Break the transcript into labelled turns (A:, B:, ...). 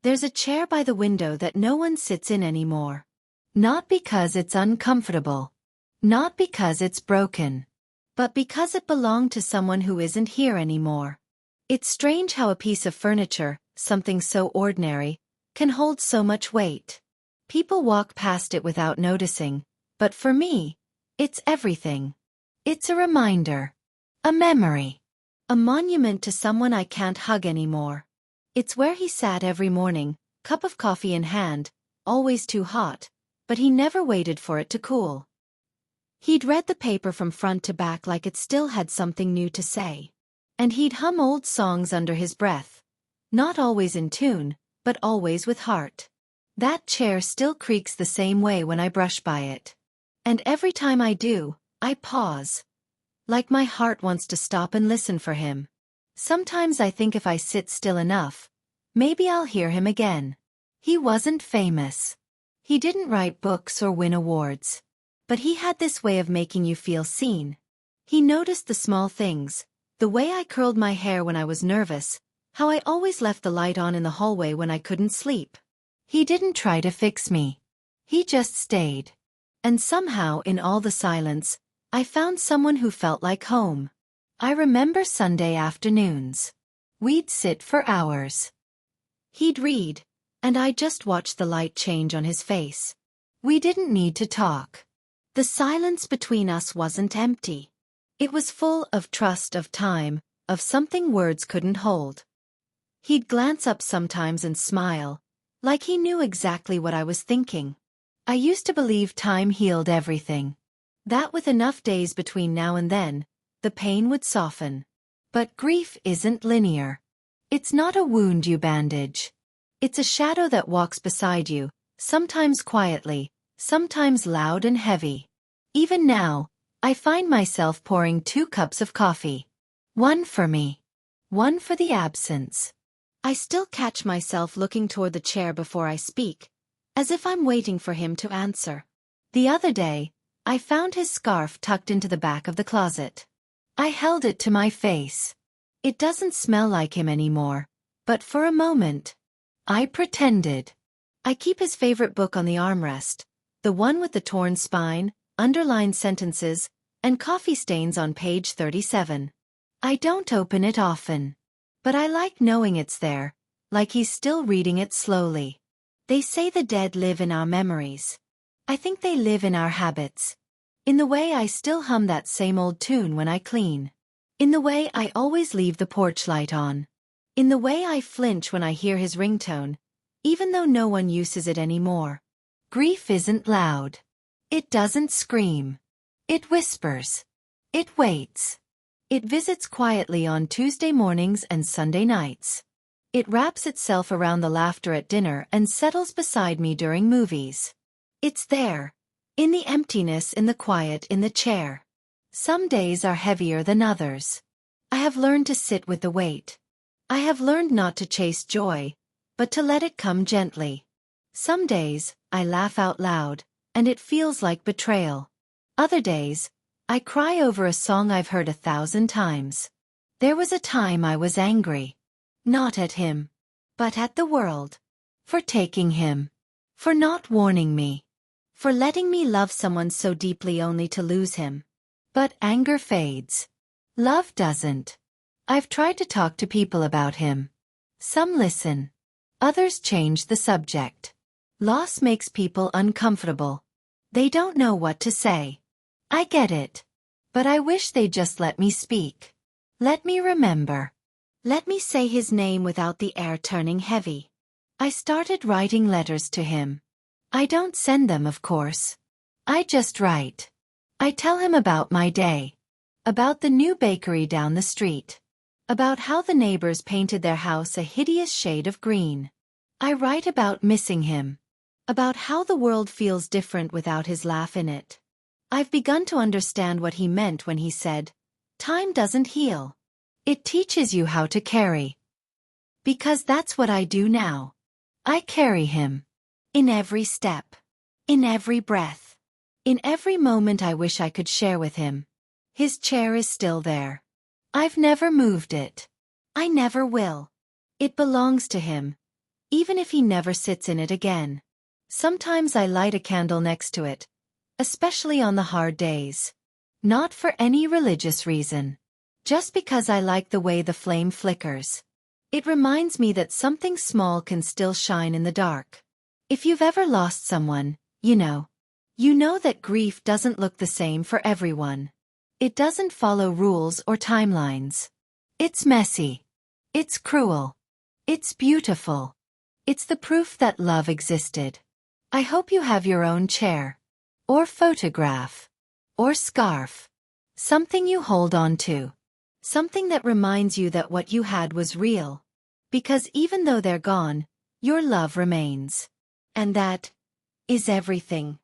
A: There's a chair by the window that no one sits in anymore. Not because it's uncomfortable. Not because it's broken. But because it belonged to someone who isn't here anymore. It's strange how a piece of furniture, something so ordinary, can hold so much weight. People walk past it without noticing, but for me, it's everything. It's a reminder. A memory. A monument to someone I can't hug anymore. It's where he sat every morning, cup of coffee in hand, always too hot, but he never waited for it to cool. He'd read the paper from front to back like it still had something new to say. And he'd hum old songs under his breath. Not always in tune, but always with heart. That chair still creaks the same way when I brush by it. And every time I do, I pause. Like my heart wants to stop and listen for him. Sometimes I think if I sit still enough, maybe I'll hear him again. He wasn't famous. He didn't write books or win awards. But he had this way of making you feel seen. He noticed the small things, the way I curled my hair when I was nervous, how I always left the light on in the hallway when I couldn't sleep. He didn't try to fix me. He just stayed. And somehow in all the silence, I found someone who felt like home. I remember Sunday afternoons. We'd sit for hours. He'd read, and I'd just watch the light change on his face. We didn't need to talk. The silence between us wasn't empty. It was full of trust, of time, of something words couldn't hold. He'd glance up sometimes and smile, like he knew exactly what I was thinking. I used to believe time healed everything. That with enough days between now and then, the pain would soften. But grief isn't linear. It's not a wound you bandage. It's a shadow that walks beside you, sometimes quietly, sometimes loud and heavy. Even now, I find myself pouring 2 cups of coffee. One for me. One for the absence. I still catch myself looking toward the chair before I speak, as if I'm waiting for him to answer. The other day, I found his scarf tucked into the back of the closet. I held it to my face. It doesn't smell like him anymore, but for a moment, I pretended. I keep his favorite book on the armrest, the one with the torn spine, underlined sentences, and coffee stains on page 37. I don't open it often. But I like knowing it's there, like he's still reading it slowly. They say the dead live in our memories. I think they live in our habits. In the way I still hum that same old tune when I clean. In the way I always leave the porch light on. In the way I flinch when I hear his ringtone, even though no one uses it anymore. Grief isn't loud. It doesn't scream. It whispers. It waits. It visits quietly on Tuesday mornings and Sunday nights. It wraps itself around the laughter at dinner and settles beside me during movies. It's there. In the emptiness, in the quiet, in the chair. Some days are heavier than others. I have learned to sit with the weight. I have learned not to chase joy, but to let it come gently. Some days, I laugh out loud, and it feels like betrayal. Other days, I cry over a song I've heard 1,000 times. There was a time I was angry. Not at him, but at the world. For taking him. For not warning me. For letting me love someone so deeply only to lose him. But anger fades. Love doesn't. I've tried to talk to people about him. Some listen. Others change the subject. Loss makes people uncomfortable. They don't know what to say. I get it. But I wish they'd just let me speak. Let me remember. Let me say his name without the air turning heavy. I started writing letters to him. I don't send them, of course. I just write. I tell him about my day. About the new bakery down the street. About how the neighbors painted their house a hideous shade of green. I write about missing him. About how the world feels different without his laugh in it. I've begun to understand what he meant when he said, "Time doesn't heal. It teaches you how to carry." Because that's what I do now. I carry him. In every step. In every breath. In every moment I wish I could share with him. His chair is still there. I've never moved it. I never will. It belongs to him. even if he never sits in it again. Sometimes I light a candle next to it, especially on the hard days. Not for any religious reason. Just because I like the way the flame flickers. It reminds me that something small can still shine in the dark. If you've ever lost someone, you know that grief doesn't look the same for everyone. It doesn't follow rules or timelines. It's messy. It's cruel. It's beautiful. It's the proof that love existed. I hope you have your own chair, or photograph, or scarf. Something you hold on to. Something that reminds you that what you had was real. Because even though they're gone, your love remains. And that is everything.